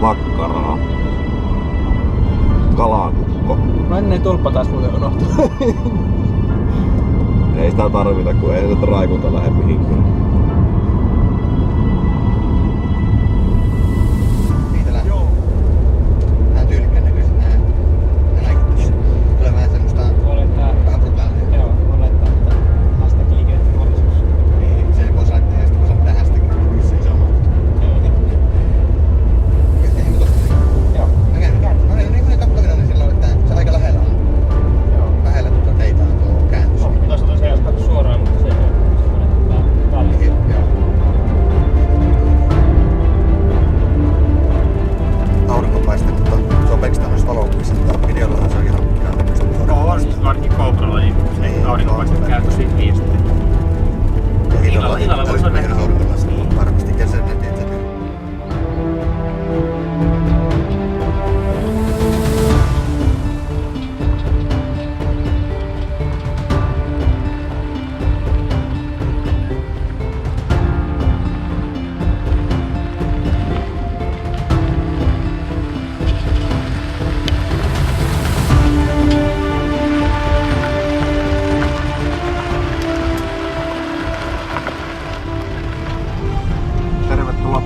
makkaraa. Kalakukko. Mä ennen tulppa taas muuten unohtuu. Ei sitä tarvita, kun ei nyt raikunta lähde mihinkään.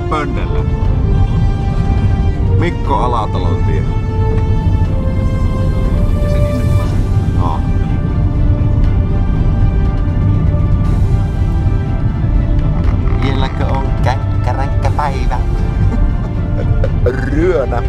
Pönnelle. Mikko Alatalon tie. Ja sen isä vasta. No. Vieläkö on känkkäränkkä päivä? Ryönä.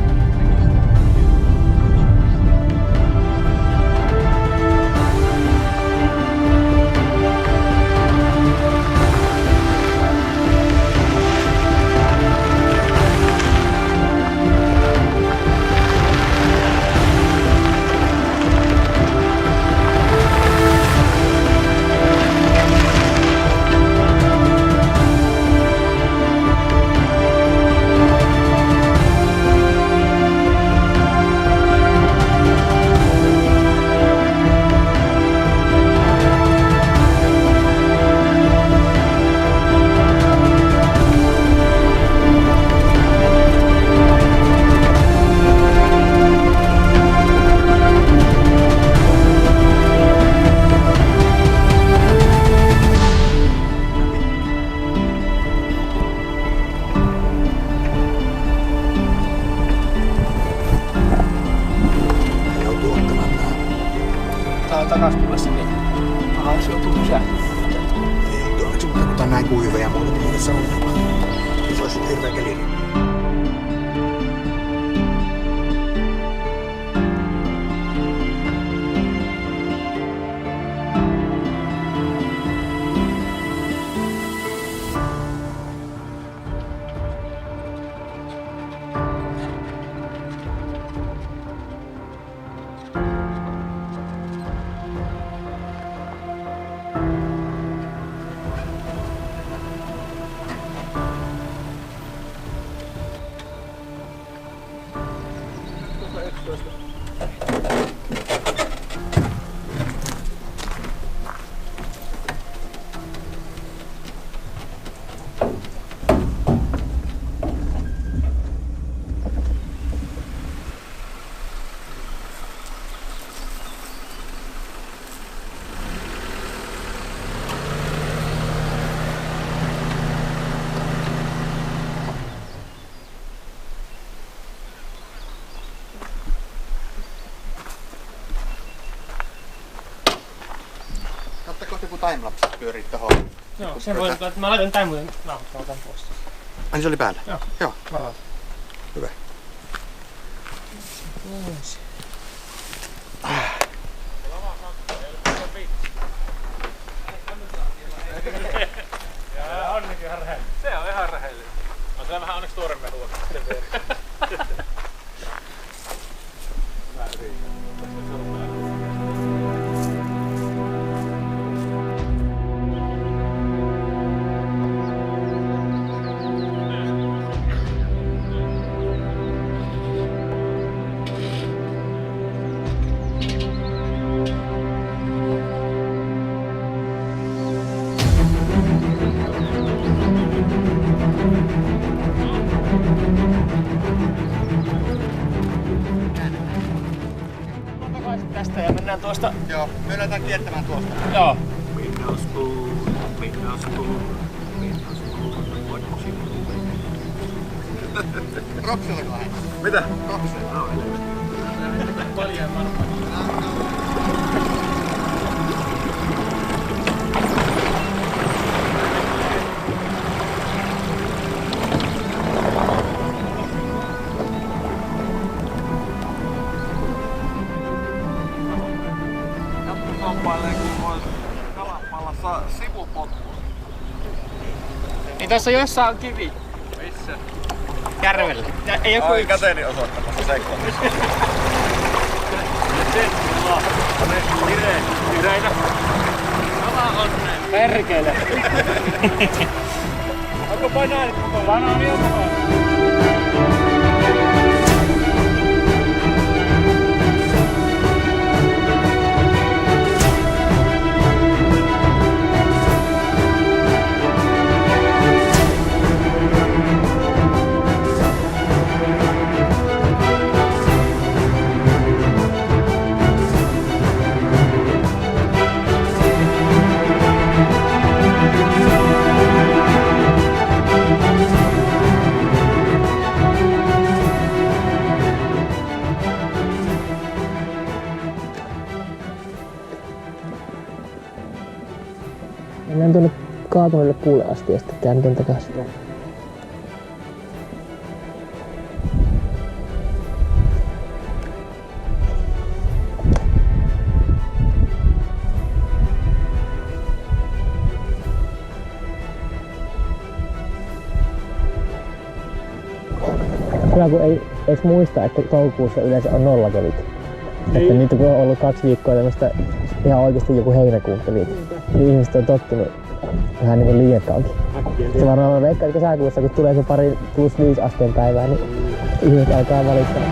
Takas tulla sinne. Aha, se on tullut sähköä. Ei, onneksi mutta kun tää on näin kuiva ja muuta, niin se on. Se olisi hirveä keli. Kohta joku timelapse pyörii tohon. Joo, sen voi, että mä laitan tän muuten nauhoittamaan tän pois. Ai niin se oli päällä? Joo. Joo. Varaan. Hyvä. Pois. Onnekin ihan rehellinen. Se on ihan rehellinen. On siellä vähän onneksi tuoremmia ruokia. mennään tuosta. Joo, me lähdetään kiertämään tuosta. Joo. Roksellako hän? Mitä? Roksella. Paljon varmaan. Kampailee kun ois kalapallassa sivupotkua. Niin tässä jossain on kivi. Missä? Järvellä. Ja ei joku Ai yksi. käteeni osoittamassa sekoissa. Vireitä. Kala onneen. Perkele. Onko banaanit mukaan? Banaani on mukaan. Mennään tuonne kaatuneelle puulle asti ja sitten käännetään takaisin. Hyvä kun ei edes muista, että toukokuussa yleensä on nollakelit. Että nyt kun on ollut 2 viikkoa tämmöstä ihan oikeesti joku heinäkuun kelit, niin ihmiset on tottunut vähän niinku liiakkaakin. Se varmaan veikkaa, että kesäkuussa kun tulee se pari +5 asteen päivää, niin ihmiset alkaa valittaa.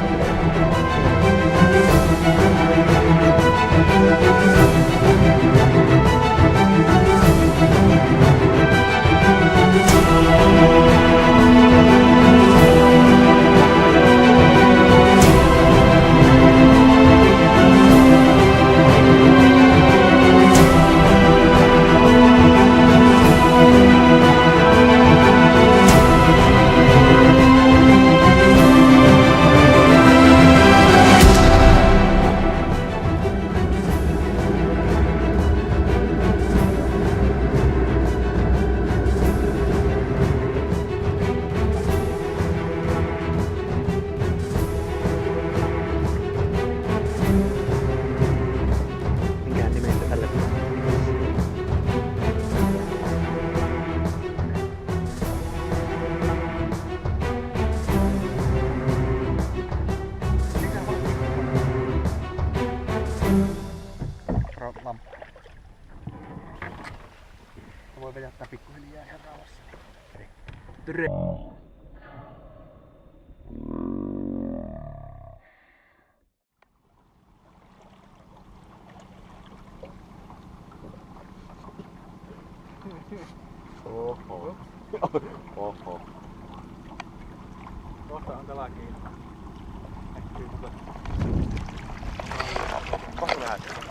Voi vedättää pikkuhiljaa ihan rauhassa. Oho. Oho. Kohta on kala kiinni. Kohta lähdet.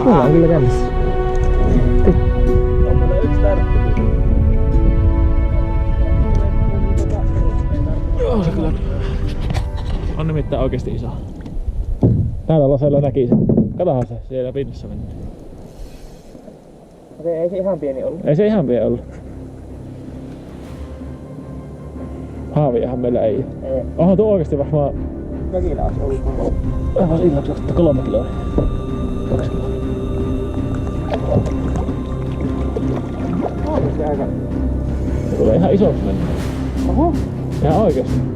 Mulla on kyllä käynnissä. Tommonen yksi tärkki. Joo, se kyllä on nimittäin oikeesti iso. Täällä lasella näki sen. Katohan se siellä pinnassa mennä. Okei, ei se ihan pieni ollut. Ei se ihan pieni ollut. Haaviahan meillä ei oo. Ei. Onhan tuo oikeesti varmaan... Mökillä olisi ollut aivan illaksi ottaa 3 kiloa. 2 kiloa. Oikeesti aika. Se tulee ihan isoksi mennä. Oho. Ihan oikeesti.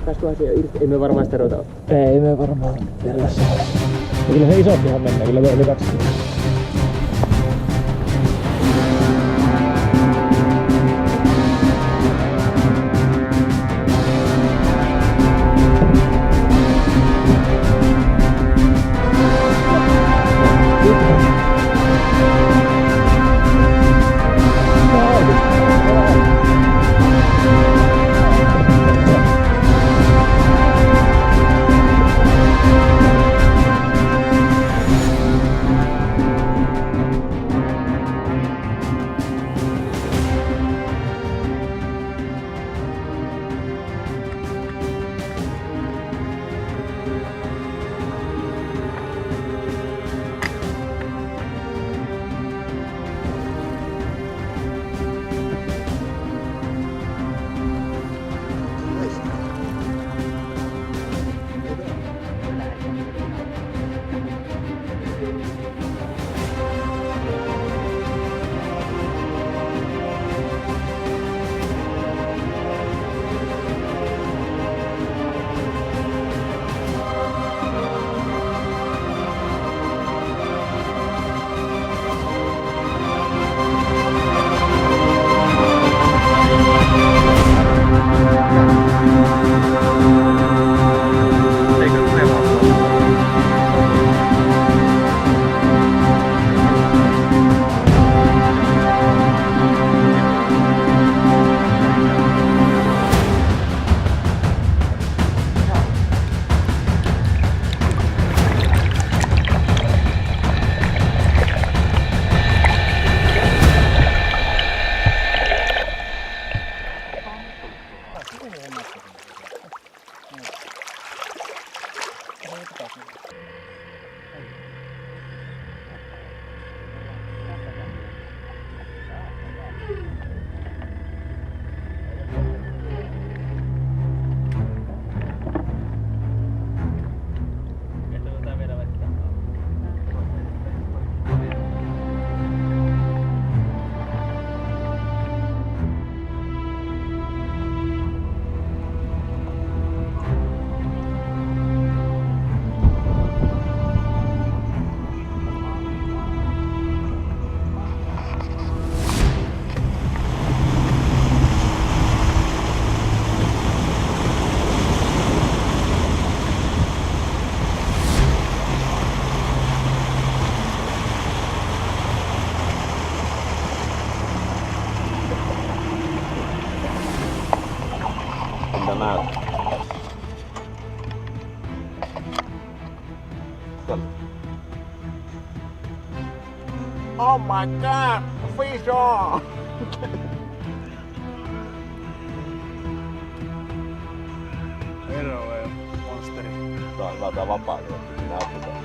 Pääsköhän se irti? Ei me varmaan sitä ruveta. Ei me varmaan vielä saa. Kyllä se isottihan mennään, kyllä me yli 2 kiloa. Oh my god, fish on! Eroe monsteri. Tää on hyvä tää vapaa kyllä. Näytetään.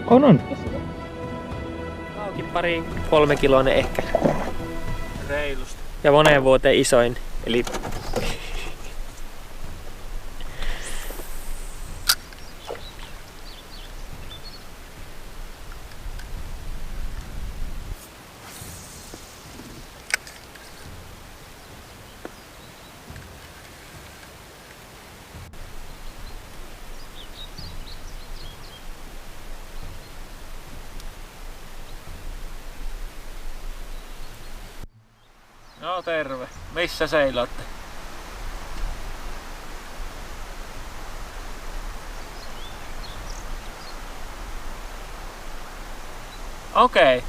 On. 3 kiloinen ehkä. Reilusti. Ja moneen vuoteen isoin. Eli No terve. Missä seilaatte? Okei.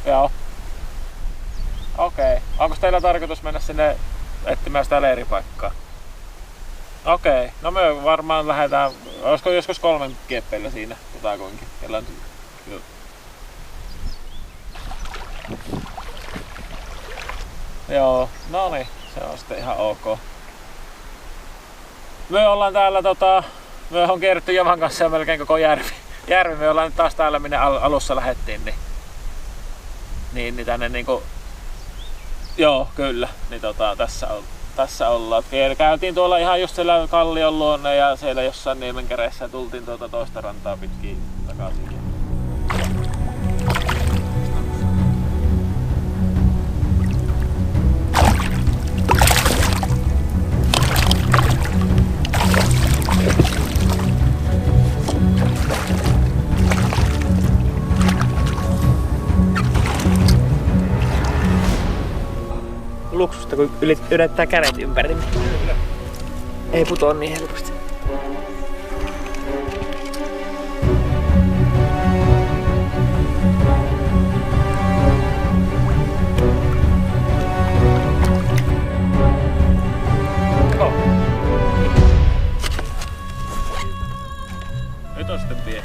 Joo. Okei. Onko teillä tarkoitus mennä sinne etsimään sitä leiripaikkaa? Okei. No me varmaan lähdetään, olisiko joskus 3 kieppeillä siinä kutakuinkin. Joo, no niin, se on sitten ihan ok. Me ollaan täällä me on kierretty Jovan kanssa melkein koko järvi. Me ollaan nyt taas täällä minne alussa lähettiin, niin tänne niinku, joo kyllä, niin tässä ollaan. Käytiin tuolla ihan just siellä kallion luonne ja siellä jossain niemenkäreissä tultiin toista rantaa pitkin takaisin. luksusta, kun yrittää kädet ympäri, niin ei putoa niin helposti. Nyt on sitten tie.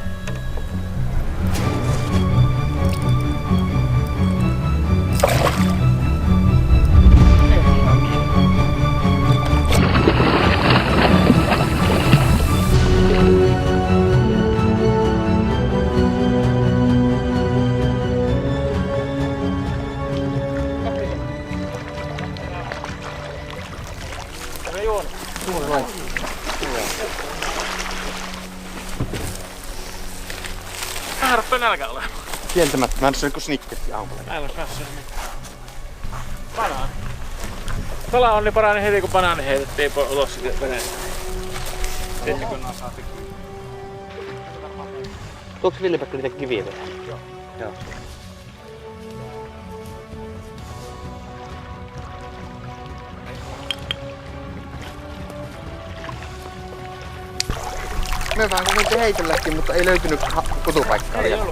Vähän ruppee nälkä olemaan. Kieltämättä, mä en syö kuin Snickersia aamulla. Täällä on kanssa banaani. Kala onni parani heti kun banaani heitettiin ulos siitä veneestä. Sitten kun nää saatiin kiinni. Tuoks Ville-Pekka niitä kiviä vielä? Joo. Me vähän kokeiltiin heitelläkin, mutta ei löytynyt kutupaikkaa vielä.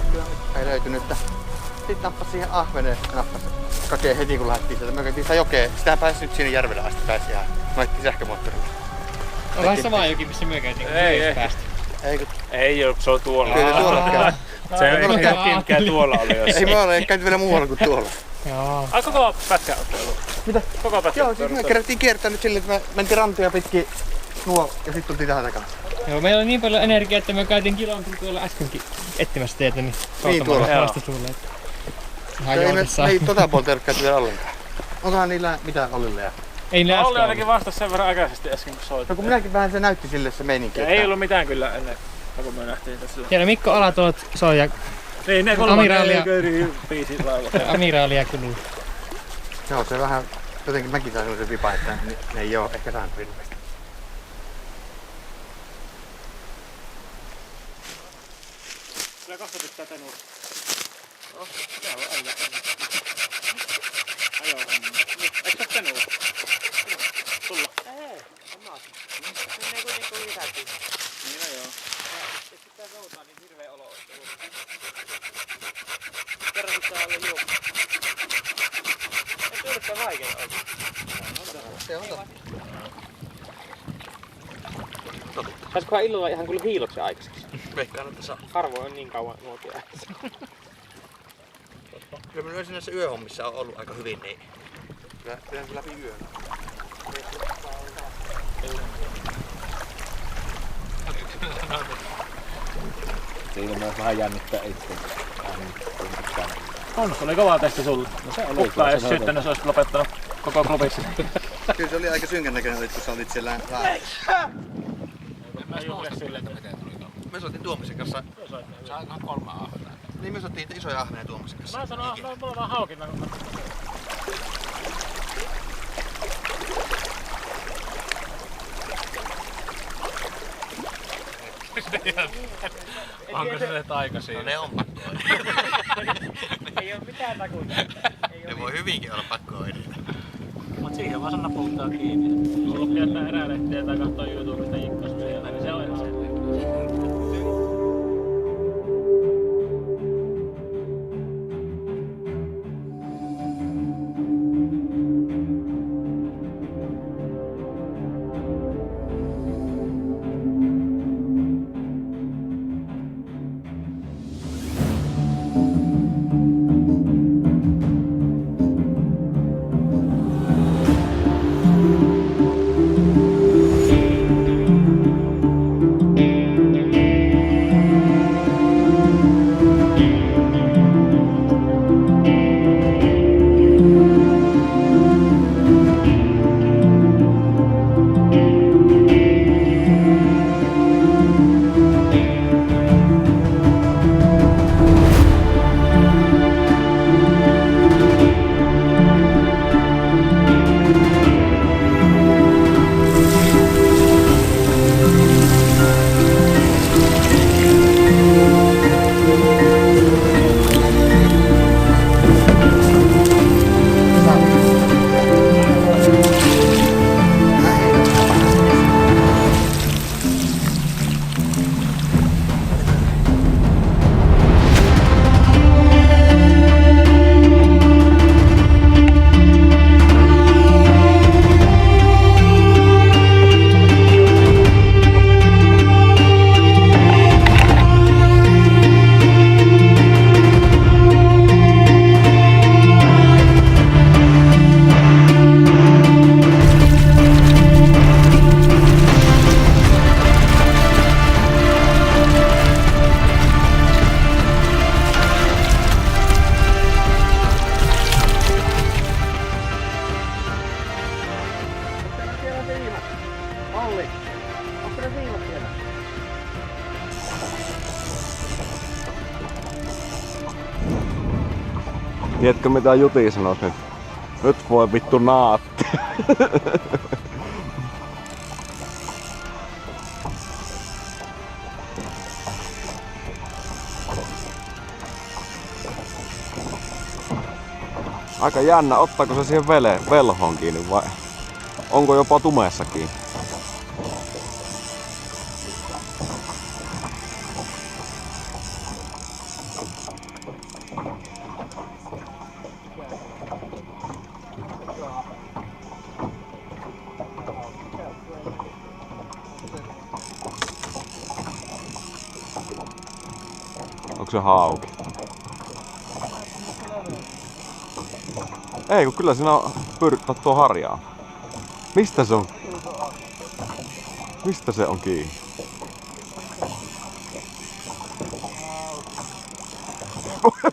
Ei löytynyt. Sitten nappas siihen ahveneen ja nappas kakeen heti kun lähdettiin sieltä. Me käytiin sitä jokea. Sitä pääsi nyt sinne järvelle asti pääsi ihan. Noittiin sähkömoottorilla. On vähän sama joki, missä me käytiin. Ei. Päästä. Ei oo, se on tuolla. Kyllä tuolla käy. Se on ihan mikä tuolla oli jossain. Ei me ole käyty vielä muualla kuin tuolla. Joo. Ai koko pätkä ottelu? Mitä? Koko pätkä Joo, siis me kerättiin kiertää nyt silleen, että me mentiin rantoja pitkin nuo ja sitten tultiin tähän takaisin. Joo, meillä oli niin paljon energiaa, että me käytiin kilometrin tuolla äskenkin etsimässä teitä, niin tuolla. vasta sulle. Ei tota puolta ei ole käyty vielä ollenkaan. Onkohan niillä mitään Ollilla ja... Ei niillä Olli ainakin vastasi sen verran aikaisesti äsken kun soitin. No kun minäkin vähän se näytti sille se meininki. Ei ollut mitään kyllä ennen kun me nähtiin tässä. Siellä Mikko Alatolot soi ja Niin, ne Amiraalia. biisin laulaa. Amiraalia kuluu. Joo, se vähän... Jotenkin mäkin sain sellaisen vipa, että ne ei oo ehkä saanut hirveästi. Kyllä kohta pitää tenua. Tää on aina. Ajo. Eikö se tenua? Tulla. Ei, on maassa. Sinne kuitenkin lisättiin. Niin no joo. Jos pitää soutaa, niin hirveä olo on. Kerran pitää olla juomaa. Ei se ole vaikea oikein. Se on totta. Saisikohan illalla ihan kyllä hiiloksen aikaiseksi? Veikkaan, että saa. Harvoin on niin kauan nuotia aikaiseksi. Kyllä mä yleensä näissä yöhommissa on ollut aika hyvin, niin kyllä läpi yön. Siinä myös vähän jännittää itse. On, se oli kova testi sulle. No se oli. Kukaan ei syttänyt, se olisi lopettanut koko klubissa. Kyllä se oli aika synkän näköinen, kun sä olit siellä lähellä. Me soitin Tuomasen kanssa. Sainkohan 3 ahvenia? Niin me soitin isoja ahvenia Tuomasen kanssa. Mä sanoin, no mulla on vaan haukinta. Onko se ne taika siinä? No ne on pakko. Ei oo mitään takuita. Ne voi hyvinkin olla pakko edetä. Mut siihen vaan sanna puhutaan kiinni. Ollut pientä erälehtiä tai kattoo YouTubesta Jikkos siellä, niin se on ihan se. Tiedätkö mitä Juti sanois nyt? Nyt voi vittu naatti. Aika jännä, ottaako se siihen velhoon kiinni vai onko jopa tumeessakin? Onko se hauki? Ei, kun kyllä siinä on pyrkää tuo harjaa. Mistä se on? Mistä se on kiinni?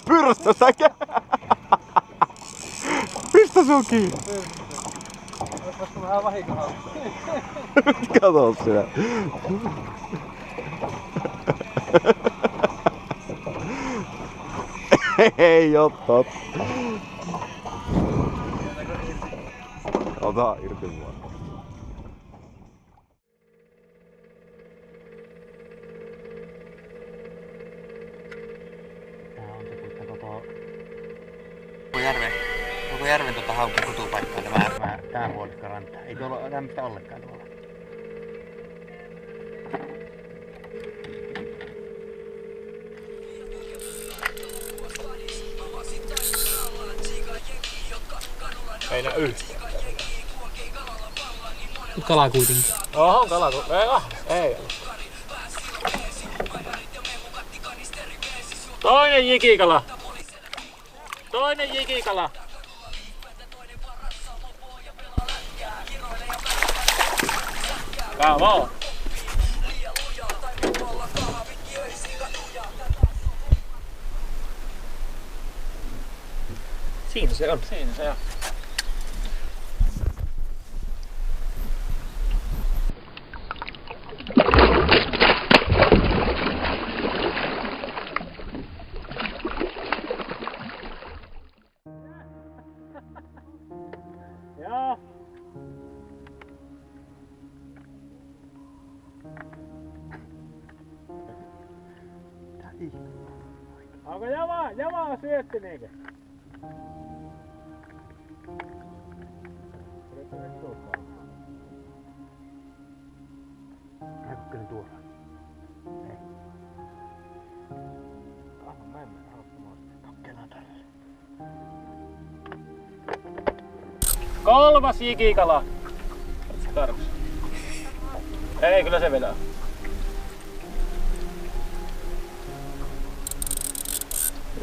Pyrstö sitä mistä se on kiinni? Olisiko vähän vahinkoa? Kato sinä. Ei oo totta. Ota irti vaan. Tää on se kutta koko järven haukin kutupaikkaa tää huoliska ranta. Ei tuolla ole tämmöstä ollenkaan tuolla. Ei nää yhtään. Kala kuitenkin. Oho, kala. Ei. Toinen jikikala. Toinen jikikala. Bravo. Siinä se on. Siinä se on. Joo. Onko jamaa syötti niinkö? Näkyykö ne tuolla? Ei. Anna mennä auttamaan. Kokeillaan tällä. 3. jikikala. Tarvis. Ei, kyllä se vedää.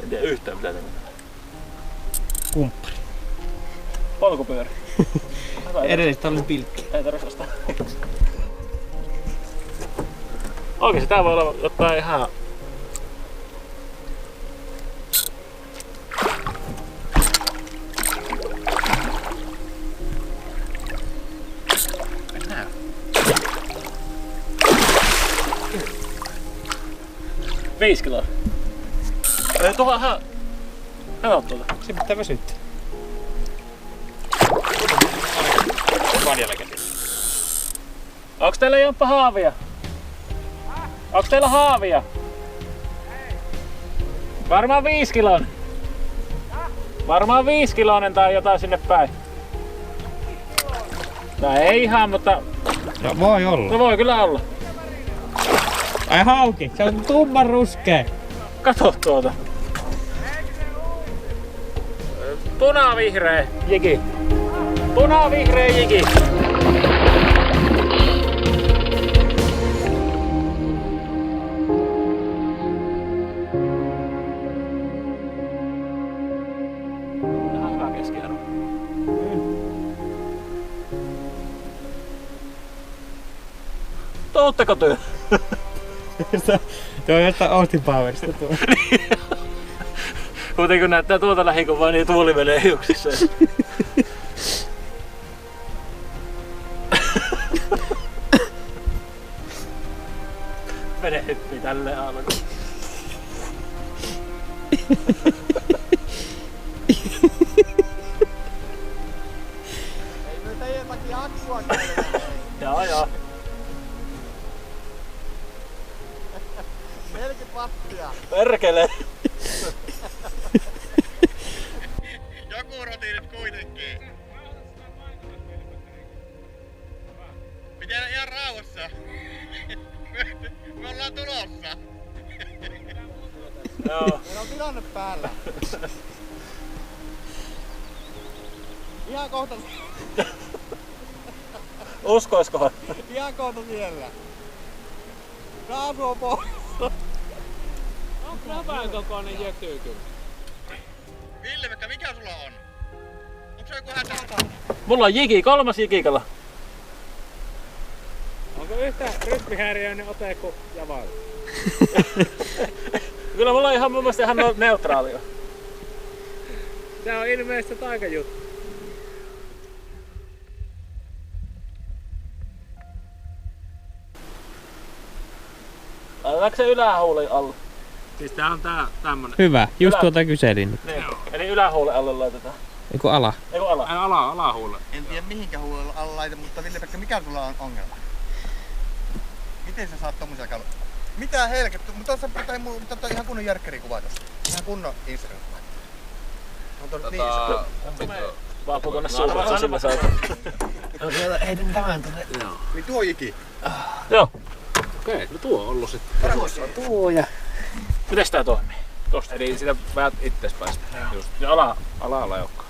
En tiedä yhtään mitä tämä. Kumppari. Polkupyörä. Edellistä oli pilkki. Ei tarvitse ostaa. Oikeesti tää voi olla jotain ihan... Näy. Viisi kiloa. Ei tuohon hän on tuota. Se pitää väsyttää. Onks teillä Jomppa haavia? Onks teillä haavia? Varmaan 5 kiloinen. Varmaan 5 kiloinen tai jotain sinne päin. No ei ihan, mutta No voi olla. no voi kyllä olla. Ai hauki, se on tumman ruskea. Kato tuota. Punavihreä jiki. Punavihreä jiki. Ihan hyvä keskiarvo. Tuutteko työ? Tuo on jostain Austin Powerista tuo. Kuten kun näyttää tuolta lähikuvaa, niin tuuli menee hiuksissa. Vene hyppii tälleen alkuun. Ei me teidän takia akkua käytetä. Joo. Melkein pattia. Perkele. Joku roti nyt kuitenkin. Pitää ihan rauhassa. Me ollaan tulossa. Joo. Meillä on tilanne päällä. Ihan kohta, Uskoiskohan? ihan kohta siellä. Kaasu on pois. On hyvän kokoinen jöky kyllä. Ville, mikä sulla on? Onko se joku hätä? Mulla on jiki, 3. jikikala. Onko yhtä rytmihäiriöinen ote kuin Javalla? Kyllä mulla on ihan mun mielestä ihan neutraalia. Se on ilmeisesti taikajuttu. Laitetaanko se ylähuuli alle? Siis tää on tämmönen. Hyvä, just tuota kyselin. Niin. Eli ylähuuli alle laitetaan. Eiku ala? Eiku ala? Alahuulle. En tiedä mihinkä huolella alla laita, mutta Ville-Pekka, mikä sulla on ongelma? Miten sä saat tommosia kalu? Mitä helkettä? Mutta tuossa pitää ihan kunnon järkkärikuva tossa. Ihan kunnon Instagram-kuva. On tuossa niin se. Vaapu tonne suuhun, sillä saat. Heitän tämän tonne. Niin tuo jiki. Joo. Okei, no tuo on ollut sitten. Tuossa on tuo ja... Mites tää toimii? Tosta. Eli sitä väät ittees päästä. Just Ja alalla joukko.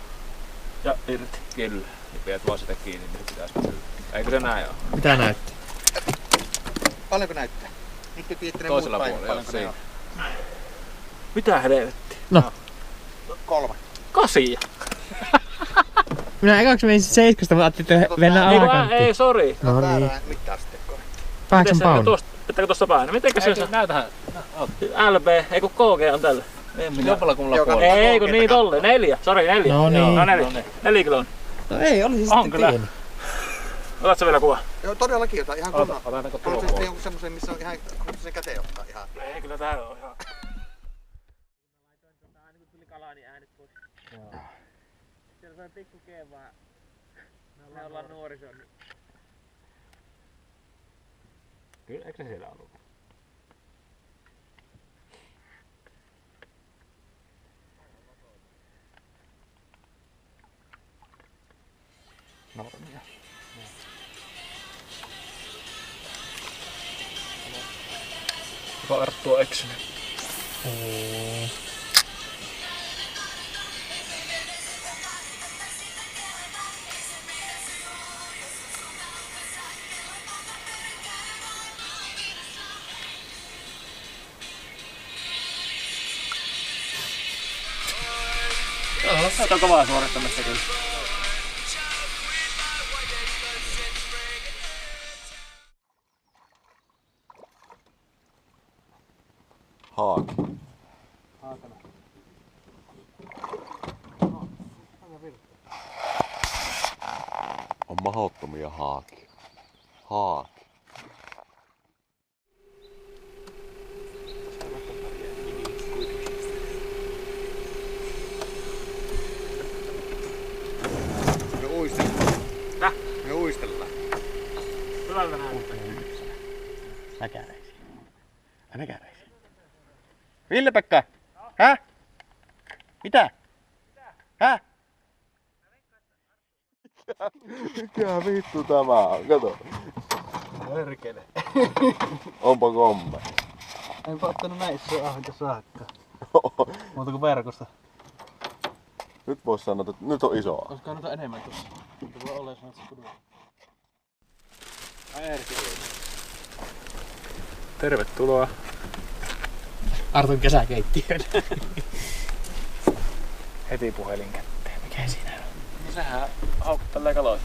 ja irti. Kyllä. Ja pidät vaan sitä kiinni, niin pitäis pysyä. Eikö se näin oo? Mitä näyttää? Paljonko näyttää? Nyt te tiedätte ne Toisella muut painot, puolella, paljonko ne on. Mitä helvettiä? No. 3. 8. Minä ekaksi menin 7, mutta ajattelin, että mennään Niin vaan, alakanttiin. ei, sori. No niin. Väärää mittaustekko. 8 poundia. Pitääkö tosta paino? Mitenkä se on? Näytähän. LB, ei kun KG on tällä. Jompalla kummalla puolella. Ei kun niin tolle. 4. Sori 4. No niin. No 4. 4 kiloa. No ei, oli siis On sitten kyllä. pieni. Otatko vielä kuva? Joo, todellakin ota ihan kunnolla. Otetaanko tuo Haluaisin puoli? jonkun semmosen, missä on ihan, haluaisin sen käteen ottaa ihan. Ei kyllä täällä on ihan. Siellä sai pikku kevää. Me ollaan nuoriso. Kyllä, eikö se siellä ollut? Nornia. Onko Arttu eksynyt? Joo, se on kovaa suorittamista kyllä. Haaki. On mahdottomia haakia. Haaki. Me uistellaan. Täh? Me uistellaan. Hyvältä näyttää. Näkäreisiä. Näkäreisiä. Ville-Pekka! Häh? Mitä? Häh? Mikä vittu tämä on? Kato. Örkele. Onpa komme. Enpä ottanut näissä ahventa saakka. Muuta kuin verkosta. Nyt vois sanoa, että nyt on isoa. Olisikohan noita enemmän tuossa? Mutta voi olla, jos näet se kudua. Tervetuloa. Artun kesäkeittiöön. Heti puhelin kätteen. Mikä siinä on? No sehän haukuttelee kaloja.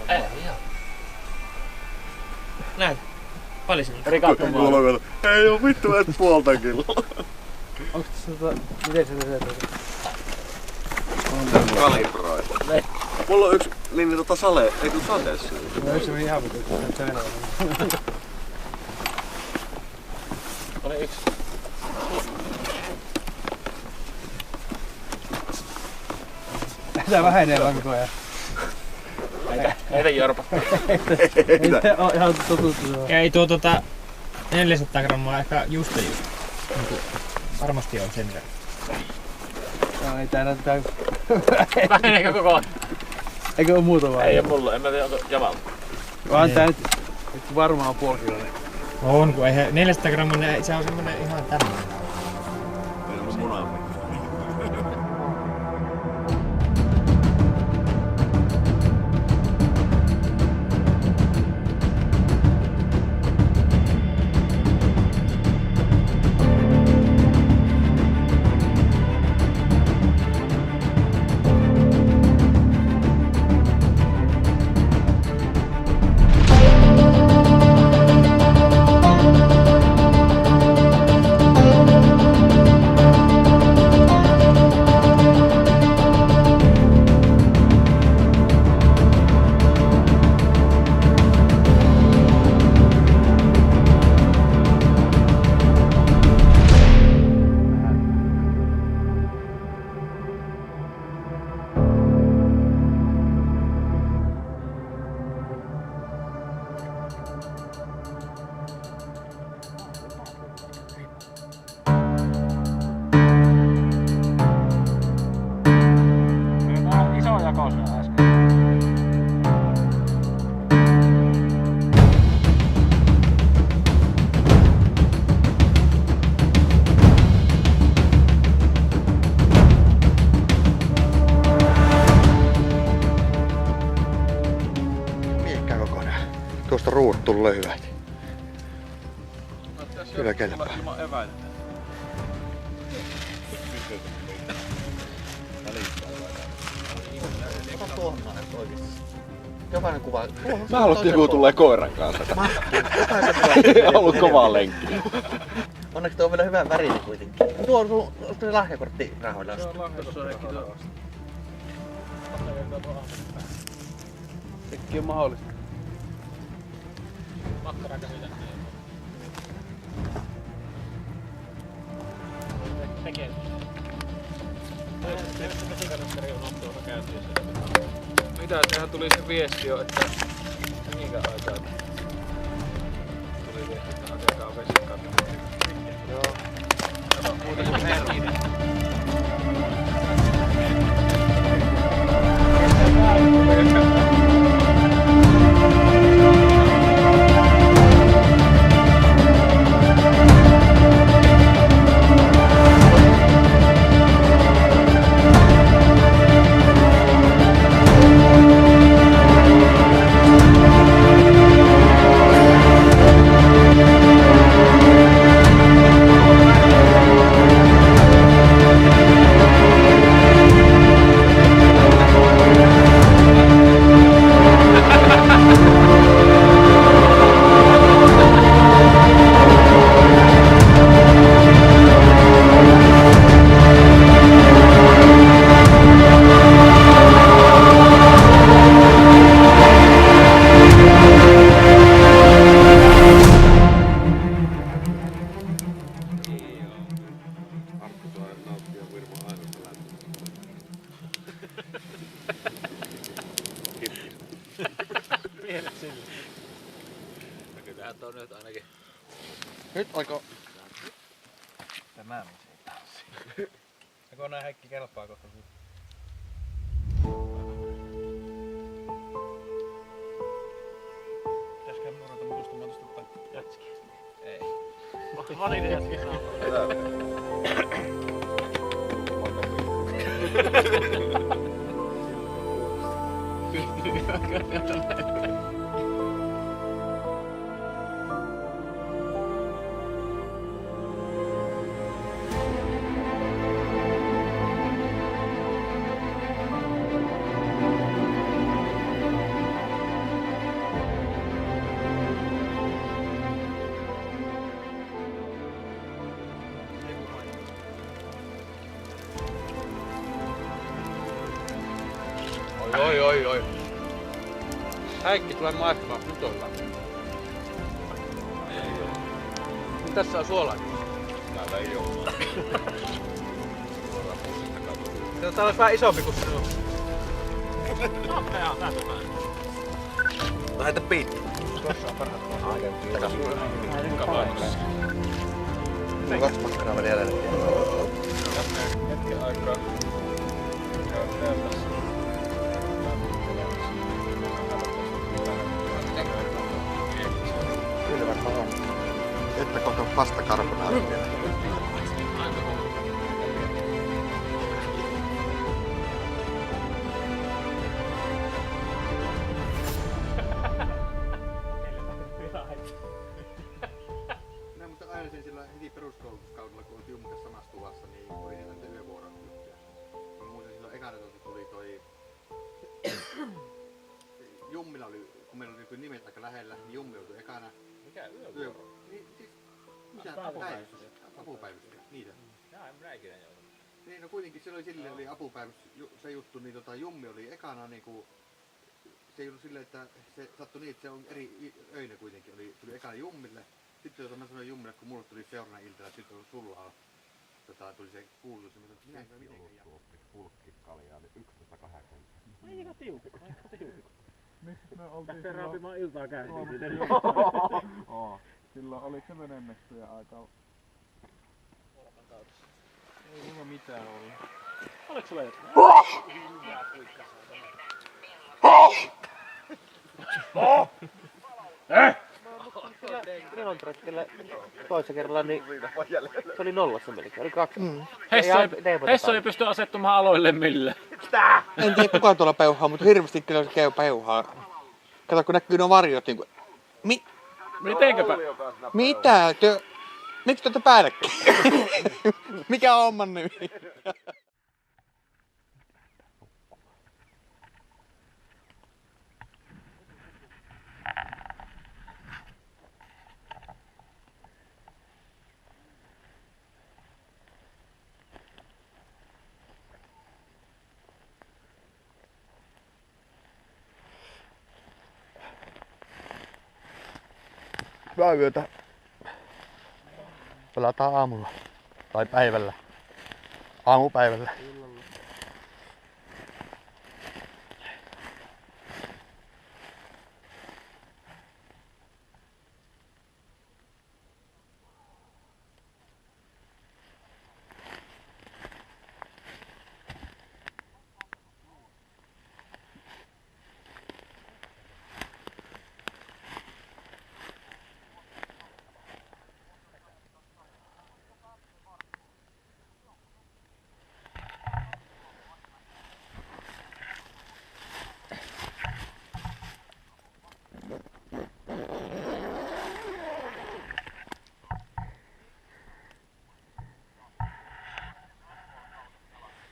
Ei, joo. Näin. Paljon siinä on? Rikattu maa. Ei oo vittu et puolta kiloa. Onks tässä miten se tehdään? Kalibroita. Mulla on yksi linja ei kun sateessa. No yksi meni ihan vittu, se venää. Oli yksi. Tää vähenee vaan koko ajan. Heitä Jorpa. Ei se oo ihan totuutta. Ja ei tuo 400 grammaa ehkä just. Varmasti on sen verran. No ei tää näytetään. Väheneekö koko ajan? Eikö oo muuta vaan? Ei oo mulla, en mä tiedä onko Jamalta. Vaan tää nyt varmaan on puoli kiloinen. On, kun eihän 400 grammaa, se on semmonen ihan tämmönen. Ei ollut munaa. Iso jako se äsken. Miekkä kokonaan. Tuosta ruudut tulee hyvät. Kyllä kelpaa. Ilman eväitä. Ota tuohon oikeesti. Jokainen kuva. Mä haluan, että joku tulee koiran kanssa. Jokaisen kuva. Ollut kovaa lenkki. Onneksi tuo on vielä hyvän värinen kuitenkin. Tuo on se lahjakortti rahoilla. Sekin on mahdollista. Makkaraa käsitä. Tekee. Vesikanasteri on tuossa käyntiin. Mitä? Sehän tuli se viesti jo, että minkä aikaa tuli viesti, että hakekaa vesikanasteri. Joo. Tämä muuta se merkki. Pienet sille. Näkytähän tuo nyt ainakin. Nyt alkoi. Tämä on se tanssi. Joko nää Heikki kelpaa kohta? Pitäisköhän me ruveta mutustumaan tuosta jätskiä? Ei. Mä olin jätski Oi. Häikki tulee maistamaan putolla. Niin tässä on suolaa. Täällä ei oo. Tää olisi vähän isompi kuin sinun. Nopea, näytä vähän. Lähetä piitti. Tuossa on parhaat. Takas. Se on 2 makkaraa vielä jäljellä. Hetken aikaa. Kyllä varmaan on. Että kohta pasta carbonara vielä. Minä muistan aina sen sillä heti peruskoulutuskaudella, kun oltiin Jummikassa samassa tuvassa, niin oli näitä yövuoron juttuja. Mä muistan silloin ekana tuli toi Jummilla oli, kun meillä oli nimet aika lähellä, niin Jummi oli ekana. Mikä yövuoro? Niin, siis, mitä? Apupäivystyjä. Niitä. Jaa, en minä ikinä joutunut. Niin, no kuitenkin se oli silleen, oli apupäivys se juttu, niin Jummi oli ekana niinku, se ei ollut silleen, että se sattui niin, että se on eri öinä kuitenkin, tuli ekana Jummille. Sitten mä sanoin Jummille, kun mulle tuli seuraavana iltana, että sitten sulla on, tuli se kuulutus, että minä en mitenkään jatkaa. Pulkkikaljaa, niin 11.80. Aika tiukka. Tässä raapimaan iltaa käytiin. Silloin oli se menennettyjä aika. Ei mulla mitään ollut. Oliko sulla jotain? Relontretkellä toisessa kerralla niin se oli nollassa melkein, oli 2. Hesso ei pysty asettumaan aloille millään. En tiedä kukaan tuolla peuhaa, mutta hirveästi kyllä se käy peuhaa. Kato kun näkyy nuo varjot niinku. Mitenkäpä? Mitä? Miksi te olette päällekkäin? Mikä on homman nimi? hyvää yötä. Pelataan aamulla. Tai päivällä. Aamupäivällä.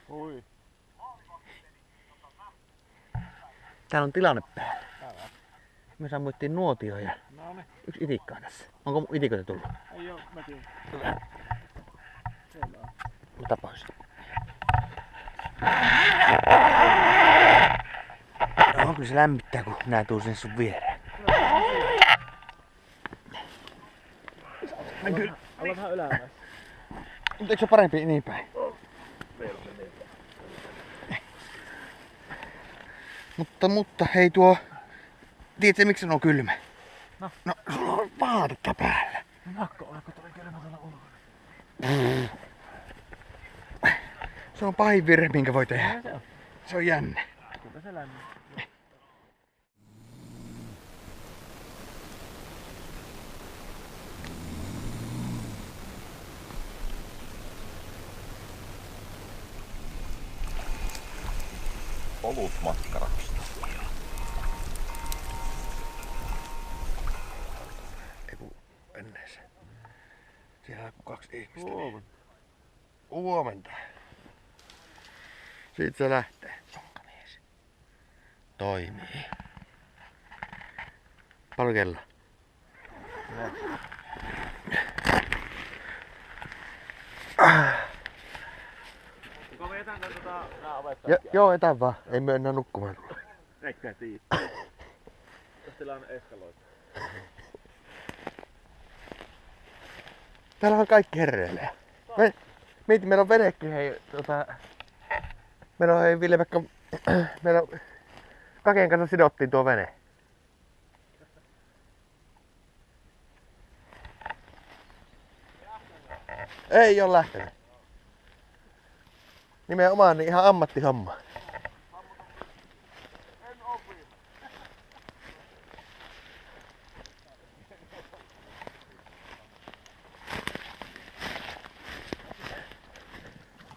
Oi. Täällä on tilanne päällä. Me sammuittiin nuotio ja No niin. yksi itikka on tässä. Onko itikoita tullut? Ei oo, mä tiedän. Hyvä. Siellä on. Ota pois. No, kyllä se lämmittää, kun nää tuu sen sun viereen. Olla vähän ylämäessä. Mutta eikö se parempi niin päin? Mutta hei tuo... Tiedätkö miksi se on kylmä? No sulla on vaatetta päällä. Pakko olla, kun tuli kylmä tuolla ulkona. Se on pahin virhe, minkä voi tehdä. Mitä se on? Se on jännä. Kuinka se lämmin? Olut makkaraksi. Eiku ennen se. Siellä on 2 ihmistä. Huomenta. Siitä se lähtee. Sonkamies. Toimii. Paljon kello? Onko me jätän nää ovet? Joo, etän vaan. Ei me enää nukkumaan tulla. Eikä tiedä. Jos tilanne eskaloituu. Täällä on kaikki herreilee. Mieti, meillä on venekin, hei, meillä on, hei Ville, vaikka, meillä on, Kaken kanssa sidottiin tuo vene. Ei oo lähtenyt. Nimenomaan niin ihan ammattihomma.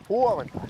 Huomenta.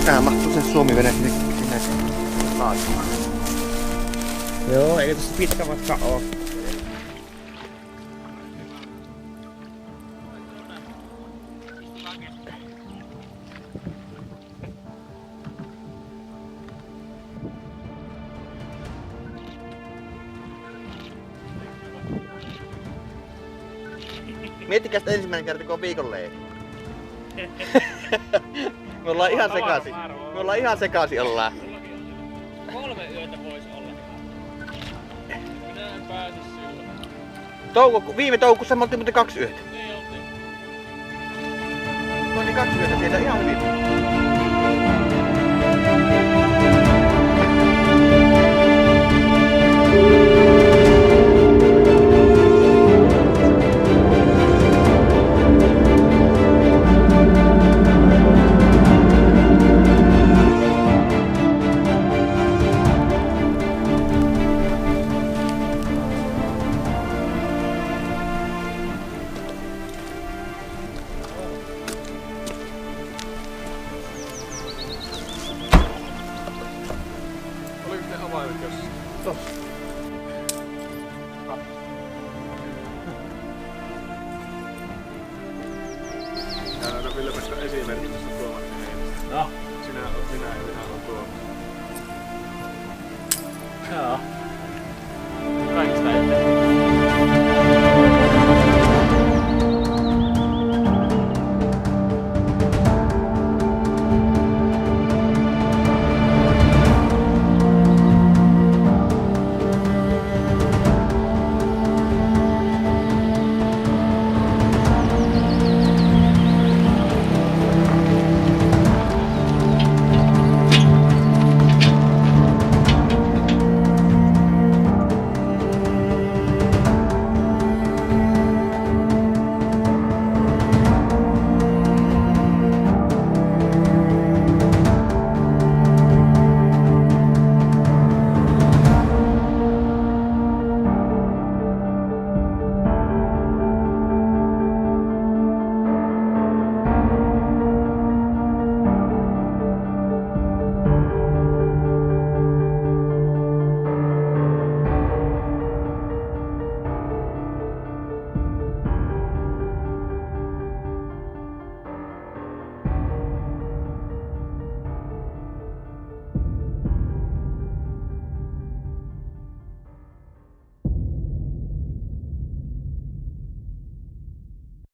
Tähän mahtuu sen Suomi-vene sinne laatumaan. Joo, eikä tässä pitkä matka oo. Miettikää sitä ensimmäinen kerta, kun on viikon leiri. Me ollaan ihan sekaisin. Me ollaan ihan sekaisin ollaan. 3 yötä voisi olla. Minä en pääse silloin. Viime toukokuussa me oltiin muuten 2 yötä. Niin oltiin. Me oltiin 2 yötä siellä ihan hyvin. Oliko ne avaimet jossain? Täällä on Ville päästä esimerkiksi Tuomas Heinestä. No. Minä olen Tuomas. Joo.